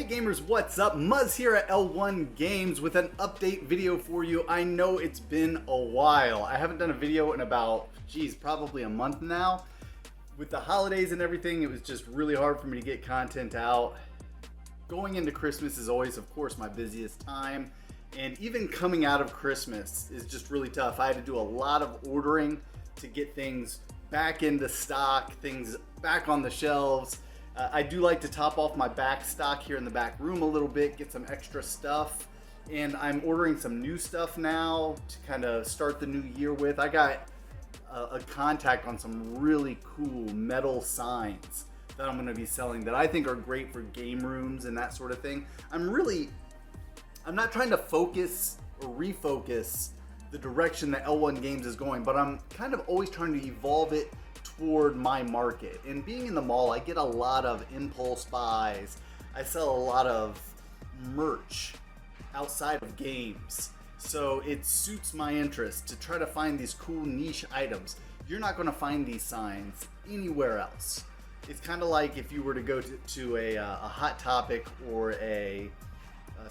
Hey gamers, what's up? Muzz here at L1 Games with an update video for you. I know it's been a while. I haven't done a video in about, probably a month now. With the holidays and everything, it was just really hard for me to get content out. Going into Christmas is always, of course, my busiest time. And even coming out of Christmas is just really tough. I had to do a lot of ordering to get things back into stock, things back on the shelves. I do like to top off my back stock here in the back room a little bit, get some extra stuff. And I'm ordering some new stuff now to kind of start the new year with. I got a contact on some really cool metal signs that I'm going to be selling that I think are great for game rooms and that sort of thing. I'm not trying to focus or refocus the direction that L1 Games is going, but I'm kind of always trying to evolve it toward my market. And being in the mall, I get a lot of impulse buys. I sell a lot of merch outside of games. So it suits my interest to try to find these cool niche items. You're not going to find these signs anywhere else. It's kind of like if you were to go to a Hot Topic or a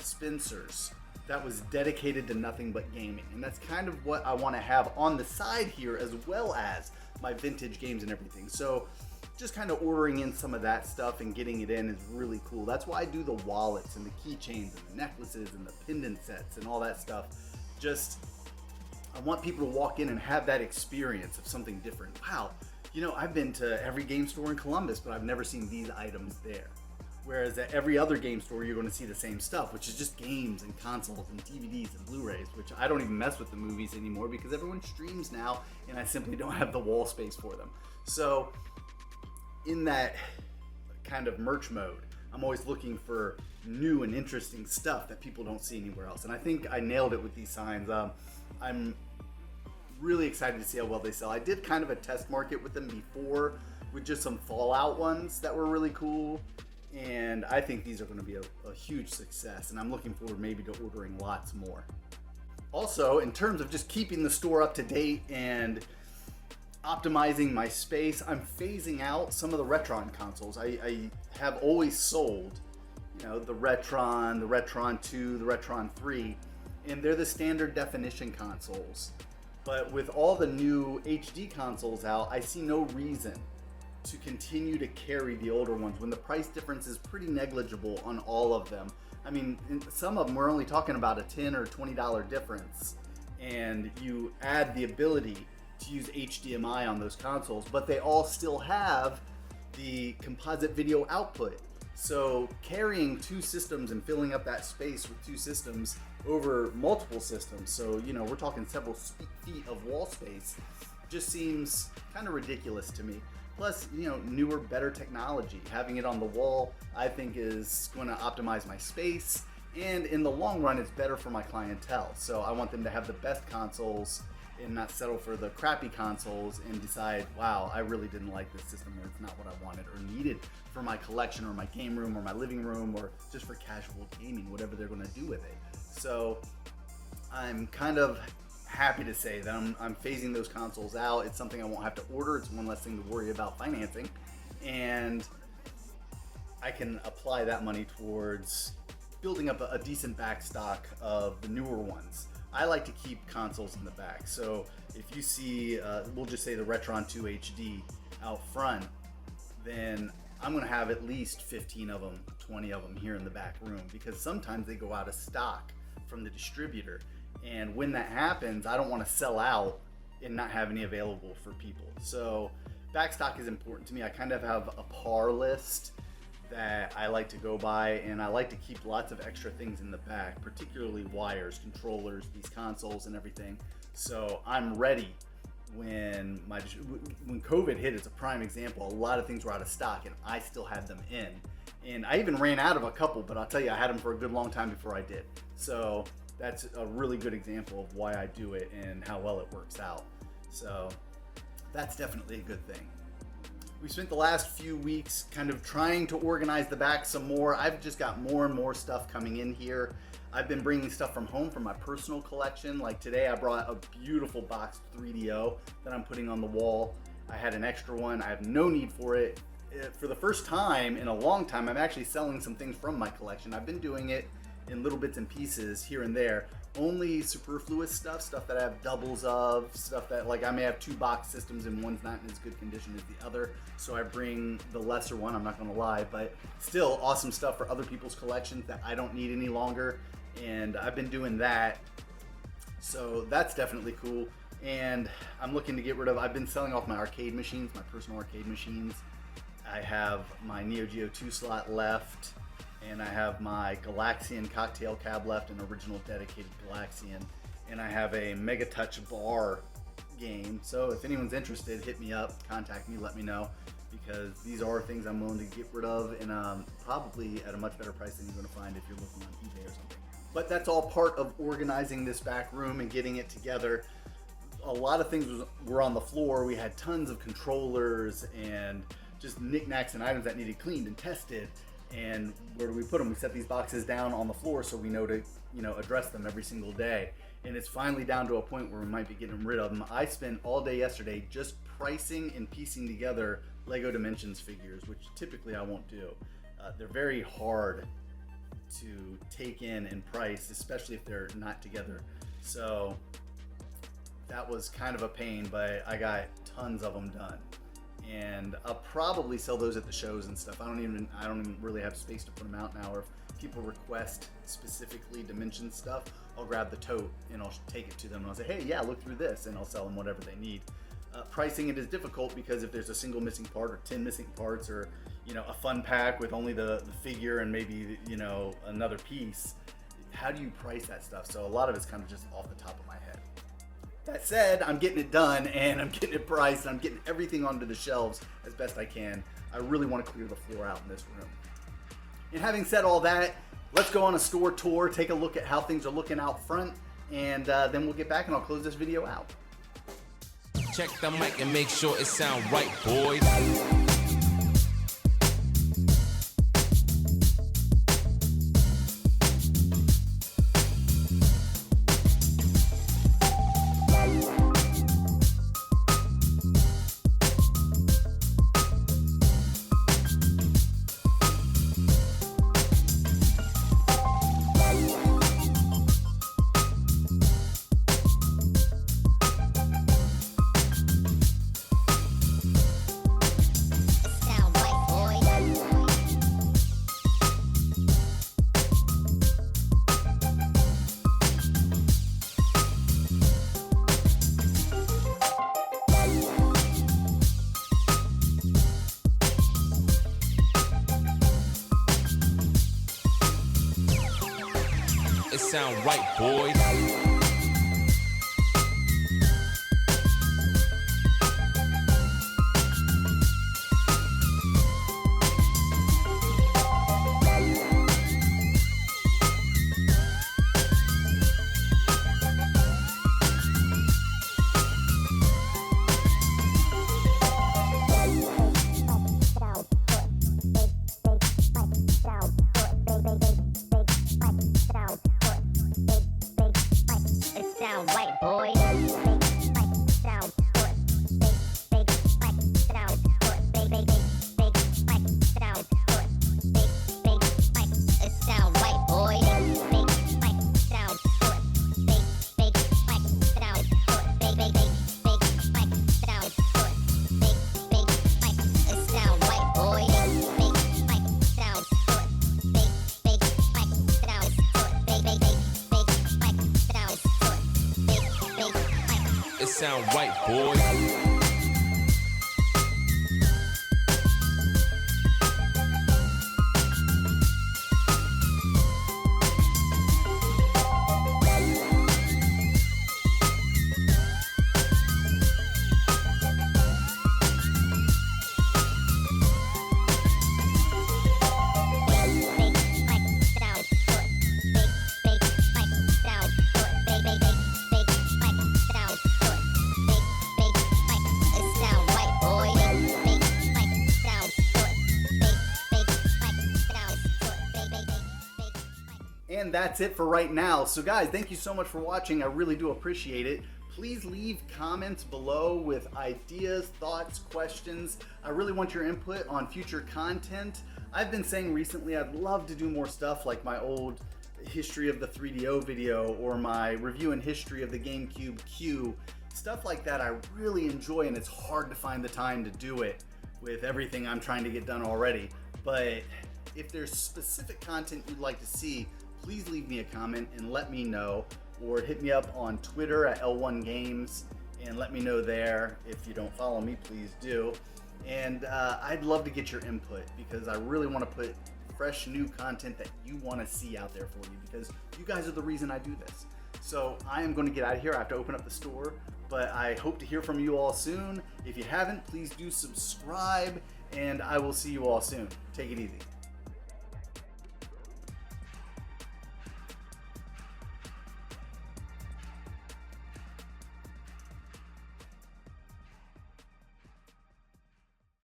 Spencer's that was dedicated to nothing but gaming. And that's kind of what I want to have on the side here, as well as my vintage games and everything. So just kind of ordering in some of that stuff and getting it in is really cool. That's why I do the wallets and the keychains and the necklaces and the pendant sets and all that stuff. I want people to walk in and have that experience of something different. Wow, you know, I've been to every game store in Columbus, but I've never seen these items there. Whereas at every other game store, you're going to see the same stuff, which is just games and consoles and DVDs and Blu-rays, which I don't even mess with the movies anymore because everyone streams now and I simply don't have the wall space for them. So in that kind of merch mode, I'm always looking for new and interesting stuff that people don't see anywhere else. And I think I nailed it with these signs. I'm really excited to see how well they sell. I did kind of a test market with them before with just some Fallout ones that were really cool. And I think these are going to be a huge success, and I'm looking forward maybe to ordering lots more. Also, in terms of just keeping the store up to date and optimizing my space, I'm phasing out some of the Retron consoles. I have always sold, you know, the Retron 2, the Retron 3, and they're the standard definition consoles. But with all the new HD consoles out, I see no reason to continue to carry the older ones when the price difference is pretty negligible on all of them. I mean, some of them we're only talking about a $10 or $20 difference, and you add the ability to use HDMI on those consoles, but they all still have the composite video output. So carrying two systems and filling up that space with two systems over multiple systems, so you know, we're talking several feet of wall space, just seems kind of ridiculous to me. Plus, you know, newer, better technology. Having it on the wall, I think, is going to optimize my space, and in the long run, it's better for my clientele. So I want them to have the best consoles and not settle for the crappy consoles and decide, wow, I really didn't like this system, or it's not what I wanted or needed for my collection or my game room or my living room or just for casual gaming, whatever they're going to do with it. So I'm kind of happy to say that I'm phasing those consoles out. It's something I won't have to order. It's one less thing to worry about financing, and I can apply that money towards building up a decent back stock of the newer ones. I like to keep consoles in the back, so if you see, we'll just say the Retron 2 HD out front, then I'm going to have at least 15 of them, 20 of them here in the back room, because sometimes they go out of stock from the distributor. And when that happens, I don't want to sell out and not have any available for people. So backstock is important to me. I kind of have a par list that I like to go by, and I like to keep lots of extra things in the back, particularly wires, controllers, these consoles and everything. So I'm ready when COVID hit. It's a prime example. A lot of things were out of stock and I still had them in. And I even ran out of a couple, but I'll tell you, I had them for a good long time before I did. So that's a really good example of why I do it and how well it works out. So that's definitely a good thing. We spent the last few weeks kind of trying to organize the back some more. I've just got more and more stuff coming in here. I've been bringing stuff from home from my personal collection. Like today I brought a beautiful boxed 3DO that I'm putting on the wall. I had an extra one. I have no need for it. for the first time in a long time, I'm actually selling some things from my collection. I've been doing it in little bits and pieces here and there. Only superfluous stuff that I have doubles of, stuff that like I may have 2 box systems and one's not in as good condition as the other, so I bring the lesser one, I'm not gonna lie, but still awesome stuff for other people's collections that I don't need any longer, and I've been doing that, so that's definitely cool. And I'm looking to get rid of, I've been selling off my arcade machines, my personal arcade machines. I have my Neo Geo 2 slot left, and I have my Galaxian cocktail cab left, an original dedicated Galaxian, and I have a Mega Touch bar game. So if anyone's interested, hit me up, contact me, let me know, because these are things I'm willing to get rid of, and probably at a much better price than you're going to find if you're looking on eBay or something. But that's all part of organizing this back room and getting it together. A lot of things were on the floor. We had tons of controllers and just knickknacks and items that needed cleaned and tested. And where do we put them? We set these boxes down on the floor so we know to, address them every single day. And it's finally down to a point where we might be getting rid of them. I spent all day yesterday just pricing and piecing together Lego Dimensions figures, which typically I won't do. They're very hard to take in and price, especially if they're not together. So that was kind of a pain, but I got tons of them done. And I'll probably sell those at the shows and stuff. I don't even really have space to put them out now. Or if people request specifically Dimension stuff, I'll grab the tote and I'll take it to them and I'll say, hey, yeah, look through this, and I'll sell them whatever they need. Pricing it is difficult because if there's a single missing part or 10 missing parts, or a fun pack with only the figure and maybe another piece, how do you price that stuff? So a lot of it's kind of just off the top of my head. That said, I'm getting it done and I'm getting it priced and I'm getting everything onto the shelves as best I can. I really want to clear the floor out in this room. And having said all that, let's go on a store tour, take a look at how things are looking out front, and then we'll get back and I'll close this video out. Check the mic and make sure it sound right, boys. It sound right, boys. Sound right, boys. And that's it for right now. So guys, thank you so much for watching. I really do appreciate it. Please leave comments below with ideas, thoughts, questions. I really want your input on future content. I've been saying recently I'd love to do more stuff like my old history of the 3DO video or my review and history of the GameCube Q. Stuff like that I really enjoy, and it's hard to find the time to do it with everything I'm trying to get done already. But if there's specific content you'd like to see, please leave me a comment and let me know, or hit me up on Twitter at L1Games and let me know there. If you don't follow me, please do. And I'd love to get your input because I really want to put fresh new content that you want to see out there for you, because you guys are the reason I do this. So I am going to get out of here. I have to open up the store, but I hope to hear from you all soon. If you haven't, please do subscribe, and I will see you all soon. Take it easy.